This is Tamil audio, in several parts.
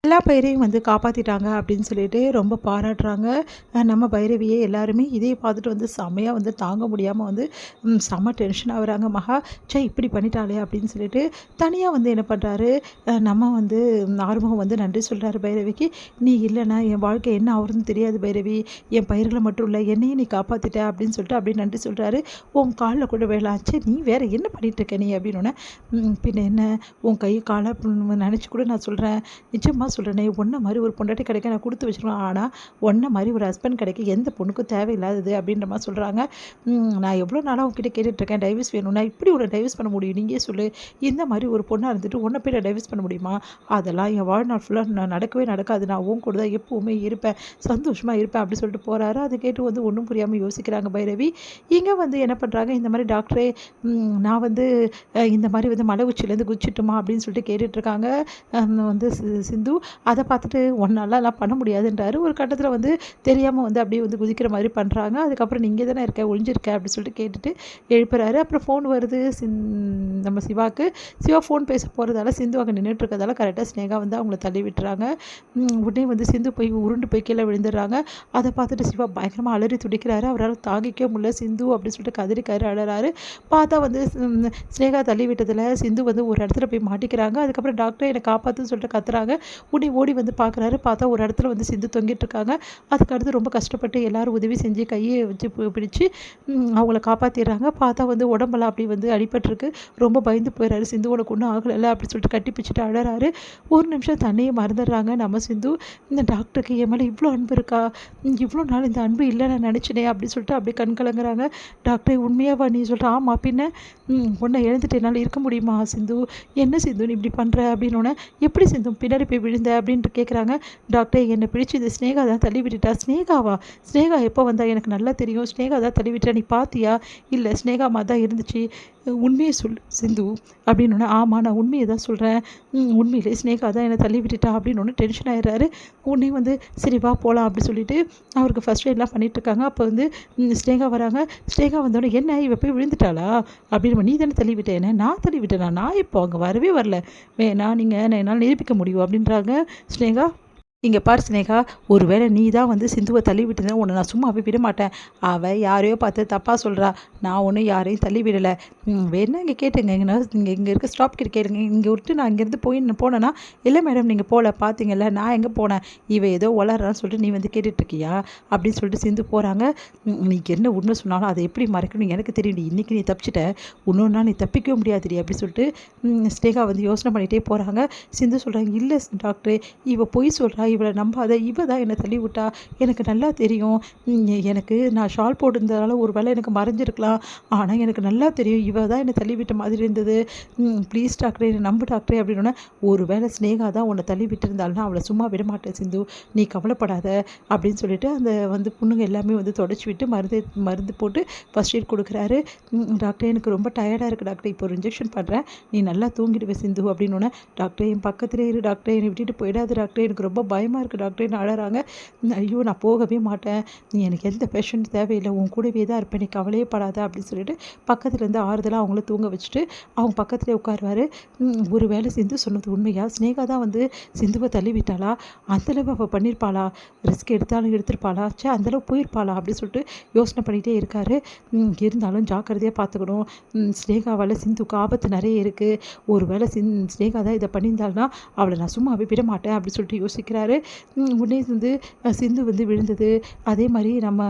எல்லா பயிரையும் வந்து காப்பாற்றிட்டாங்க அப்படின்னு சொல்லிட்டு ரொம்ப பாராட்டுறாங்க நம்ம பைரவியை. எல்லாருமே இதை பார்த்துட்டு வந்து செம்மையாக வந்து தாங்க முடியாமல் வந்து செம்ம டென்ஷன் ஆகுறாங்க. மகா இப்படி பண்ணிட்டாளே அப்படின்னு சொல்லிட்டு தனியாக வந்து என்ன பண்ணுறாரு, நம்ம வந்து ஆறுமுகம் வந்து நன்றி சொல்கிறாரு பைரவிக்கு. நீ இல்லைன்னா என் வாழ்க்கை என்ன ஆகுறதுன்னு தெரியாது பைரவி, என் பயிர்களை மட்டும் இல்லை என்னையும் நீ காப்பாற்றிட்ட அப்படின்னு சொல்லிட்டு அப்படியே நன்றி சொல்கிறாரு. உன் காலில் கூட வேளாச்சு, நீ வேற என்ன பண்ணிட்டு இருக்க நீ அப்படின்னோடனே, பின்ன என்ன உன் கை காலை நினச்சி கூட நான் சொல்கிறேன், நிச்சயமாக சொல்கிறேனே, ஒன்றை மாதிரி ஒரு பொண்டாட்டி கிடைக்க நான் கொடுத்து வச்சுருவேன், ஆனால் ஒன்றை மாதிரி ஒரு ஹஸ்பண்ட் கிடைக்க எந்த பொண்ணுக்கும் தேவையில்லாதது அப்படின்ற மாதிரி சொல்கிறாங்க. நான் எவ்வளோ நாளாக உங்ககிட்ட கேட்டுட்ருக்கேன் டைவர்ஸ் வேணும்னா, இப்படி ஒரு டைவர்ஸ் பண்ண முடியும் நீங்கே சொல்லு, இந்த மாதிரி ஒரு பொண்ணாக இருந்துட்டு ஒன்றை போய் நான் டைவர்ஸ் பண்ண முடியுமா, அதெல்லாம் என் வாழ்நாள் ஃபுல்லாக நான் நடக்கவே நடக்காது, நான் உன் கூட தான் எப்போவுமே இருப்பேன், சந்தோஷமாக இருப்பேன் அப்படி சொல்லிட்டு போகிறாரு. அதை கேட்டு வந்து ஒன்றும் புரியாமல் யோசிக்கிறாங்க பைரவி. இங்கே வந்து என்ன பண்ணுறாங்க, இந்த மாதிரி டாக்டரே நான் வந்து இந்த மாதிரி வந்து மலை உச்சிலேருந்து குதிச்சிட்டுமா அப்படின்னு சொல்லிட்டு கேட்டுட்ருக்காங்க வந்து சிந்து. அதை பார்த்துட்டு ஒன்னாலாம் எல்லாம் பண்ண முடியாதுன்றாரு. ஒரு கட்டத்தில் வந்து தெரியாமல் வந்து அப்படியே வந்து குதிக்கிற மாதிரி பண்ணுறாங்க. அதுக்கப்புறம் நீ இங்கே தானே இருக்க, ஒழிஞ்சிருக்க அப்படின்னு சொல்லிட்டு கேட்டுட்டு எழுப்புறாரு. அப்புறம் ஃபோன் வருது நம்ம சிவாவுக்கு. சிவா ஃபோன் பேச போகிறதால சிந்து அங்கே நின்றுட்டு இருக்கிறதால கரெக்டாக ஸ்னேகா வந்து அவங்கள தள்ளி விட்டுறாங்க. உடனே வந்து சிந்து போய் உருண்டு போய் கீழே விழுந்துடுறாங்க. அதை பார்த்துட்டு சிவா பயங்கரமாக அலறி துடிக்கிறாரு. அவரால் தாங்கிக்க முடியல, சிந்து அப்படின்னு சொல்லிட்டு கதறிக்காரு அழறாரு. பார்த்தா வந்து ஸ்னேகா தள்ளி விட்டதில் சிந்து வந்து ஒரு இடத்துல போய் மாட்டிக்கிறாங்க. அதுக்கப்புறம் டாக்டர் என்னை காப்பாற்றுன்னு சொல்லிட்டு கத்துறாங்க. ஓடி வந்து பார்க்குறாரு. பார்த்தா ஒரு இடத்துல வந்து சிந்து தொங்கிட்டு இருக்காங்க. அதுக்கடுத்து ரொம்ப கஷ்டப்பட்டு எல்லாரும் உதவி செஞ்சு கையை வச்சு பிடிச்சி அவங்கள காப்பாற்றிடுறாங்க. பார்த்தா வந்து உடம்பெல்லாம் அப்படி வந்து அடிபட்டிருக்கு. ரொம்ப பயந்து போயிடுறாரு. சிந்து உனக்கு ஒன்றும் ஆகலை அப்படி சொல்லிட்டு கட்டி பிடிச்சிட்டு அழறாரு. ஒரு நிமிஷம் தண்ணியை மறந்துடுறாங்க நம்ம சிந்து. இந்த டாக்டருக்கு என் மேலே இவ்வளோ அன்பு இருக்கா, இவ்வளோ நாள் இந்த அன்பு இல்லை நான் நினச்சினே அப்படின்னு சொல்லிட்டு அப்படியே கண் கலங்குறாங்க. டாக்டர் உண்மையாவா நீ சொல்கிற, ஆமாம் பின்ன உன்னை எழுந்துட்டு என்னால் இருக்க முடியுமா சிந்து, என்ன சிந்து நீ இப்படி பண்ணுற அப்படின்னோடனே, எப்படி சிந்து பின்னாடி போய் விழுந்த அப்படின்ட்டு கேட்குறாங்க. டாக்டர் என்னை பிடிச்சி இது ஸ்னேகா தான் தள்ளி விட்டுட்டா. ஸ்னேகாவா, ஸ்னேகா எப்போ வந்தா எனக்கு நல்லா தெரியும், ஸ்னேகா தான் தள்ளி விட்டா, நீ பார்த்தியா, இல்லை ஸ்னேகா மாதிரி தான் இருந்துச்சு, உண்மையை சொல் சிந்து அப்படின்னோடனே, ஆமாம் நான் உண்மையை தான் சொல்கிறேன், உண்மையிலே ஸ்னேகா தான் என்னை தள்ளி விட்டுட்டா அப்படின்னு டென்ஷன் ஆகிடுறாரு. உடனே வந்து சரி வா போகலாம் அப்படி சொல்லிட்டு அவருக்கு ஃபஸ்ட் எய்ட்லாம் பண்ணிகிட்ருக்காங்க. அப்போ வந்து ஸ்னேகா வராங்க. ஸ்னேகா வந்தோடனே, என்ன இவ போய் விழுந்துட்டாளா அப்படின்னு, நீ தானே தள்ளி விட்டேன், நான் தள்ளி விட்டேனா, நான் இப்போ அங்கே வரவே வரல, வேணா நீங்கள் என்னால் நிரூபிக்க முடியும் அப்படின்றாங்க ஸ்னேகா. இங்கே பார் ஸ்னேகா, ஒருவேளை நீ தான் வந்து சிந்துவை தள்ளி விட்டுருந்தேன், உன்னை நான் சும்மாவே விட மாட்டேன், அவள் யாரையோ பார்த்து தப்பாக சொல்கிறா, நான் ஒன்றும் யாரையும் தள்ளி விடலை, வேணா இங்கே கேட்டுங்க, இங்கே இருக்க ஸ்டாப் கிட்ட கேளுங்க, இங்கே விட்டு நான் இங்கேருந்து போனேன்னா, இல்லை மேடம் நீங்கள் போகல பார்த்தீங்கல்ல, நான் எங்கே போனேன், இவ ஏதோ வளர்றான்னு சொல்லிட்டு நீ வந்து கேட்டுட்ருக்கியா அப்படின்னு சொல்லிட்டு சிந்து போகிறாங்க. நீ என்ன உண்மை சொன்னாலும் அதை எப்படி மறைக்கணும் எனக்கு தெரியும், இன்றைக்கி நீ தப்பிச்சிட்ட, இன்னொரு நாள் நீ தப்பிக்கவே முடியாதுடி அப்படி சொல்லிட்டு ஸ்னேகா வந்து யோசனை பண்ணிகிட்டே போகிறாங்க. சிந்து சொல்கிறாங்க, இல்லை டாக்டர் இவ பொய் சொல்கிறா, இவளை நம்பாத, இவ தான் என்னை தள்ளி விட்டா, எனக்கு நல்லா தெரியும், எனக்கு நான் ஷால் போட்டிருந்ததால ஒரு வேளை எனக்கு மறைஞ்சிருக்கலாம், ஆனால் எனக்கு நல்லா தெரியும் இவ தான் என்னை தள்ளி விட்ட மாதிரி இருந்தது, ப்ளீஸ் டாக்டரே என்னை நம்பு டாக்டரே அப்படின்னா, ஒரு வேளை ஸ்னேகா தான் உன்னை தள்ளி விட்டுருந்தாலும் அவளை சும்மா விட மாட்டேன் சிந்து, நீ கவலைப்படாத அப்படின்னு சொல்லிட்டு அந்த வந்து பொண்ணுங்க எல்லாமே வந்து தொடச்சி விட்டு மருந்து போட்டு ஃபஸ்ட் எய்ட் கொடுக்குறாரு. டாக்டர் எனக்கு ரொம்ப டயர்டாக இருக்குது டாக்டர், இப்போ ஒரு இன்ஜெக்ஷன் பண்ணுறேன், நீ நல்லா தூங்கிடுவே சிந்து அப்படின்னோடனே, டாக்டர் என் பக்கத்துலேயே இரு டாக்டர், என்னை விட்டுட்டு போயிடாது டாக்டர், எனக்கு ரொம்ப பயமாக இருக்குது டாக்டர்னு அழறாங்க. ஐயோ நான் போகவே மாட்டேன், நீ எனக்கு எந்த பேஷண்ட் தேவையில்லை, உன் கூடவே தான் இருப்பேன், நீ கவலையே படாத அப்படின்னு சொல்லிட்டு பக்கத்துலேருந்து ஆறுதலாக அவங்கள தூங்க வச்சுட்டு அவங்க பக்கத்துலேயே உட்காருவார். ஒரு வேளை சிந்து சொன்னது உண்மையா, ஸ்னேகா தான் வந்து சிந்துவை தள்ளி விட்டாளா, அந்தளவு அவள் பண்ணியிருப்பாளா, ரிஸ்க் எடுத்தாலும் எடுத்திருப்பாளா, அந்தளவு போயிருப்பாளா அப்படின்னு சொல்லிட்டு யோசனை பண்ணிகிட்டே இருக்காரு. இருந்தாலும் ஜாக்கிரதையாக பார்த்துக்கணும், ஸ்னேகாவால் சிந்துக்கு ஆபத்து நிறைய இருக்குது, ஒரு வேளை ஸ்னேகா தான் இதை பண்ணியிருந்தாள்னா அவளை நான் சும்மாவே விட மாட்டேன் அப்படின்னு சொல்லிட்டு யோசிக்கிறாரு. உடனே வந்து சிந்து வந்து விழுந்தது, அதே மாதிரி நம்ம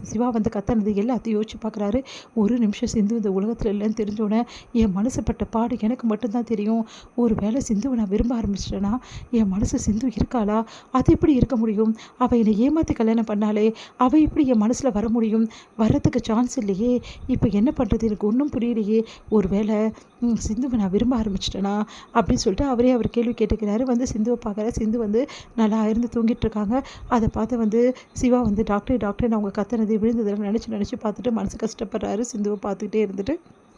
சிவா வந்து கத்தனது எல்லாத்தையும் யோசிச்சு பார்க்குறாரு. ஒரு நிமிஷம் சிந்து இந்த உலகத்தில் இல்லைன்னு தெரிஞ்சோடனே என் மனசுப்பட்ட பாடு எனக்கு மட்டும்தான் தெரியும், ஒரு வேளை சிந்துவை நான் விரும்ப ஆரம்பிச்சிட்டேன்னா என் மனசு சிந்து இருக்காளா, அது எப்படி இருக்க முடியும், அவள் என்னை ஏமாற்றி கல்யாணம் பண்ணாலே, அவள் எப்படி என் மனசில் வர முடியும், வர்றதுக்கு சான்ஸ் இல்லையே, இப்போ என்ன பண்ணுறது எனக்கு ஒன்றும் புரியலையே, ஒரு வேளை சிந்துவை நான் விரும்ப ஆரம்பிச்சிட்டேனா அப்படின்னு சொல்லிட்டு அவர் கேள்வி கேட்டுக்கிறாரு. வந்து சிந்துவை பார்க்குற, சிந்து வந்து நல்லா இருந்து தூங்கிட்டு இருக்காங்க. அதை பார்த்து வந்து சிவா வந்து டாக்டர் நான் அவங்க கத்துனது விழுந்ததெல்லாம் நினச்சி பார்த்துட்டு மனசு கஷ்டப்படுறாரு. சிந்துவை பார்த்துக்கிட்டே இருந்துட்டு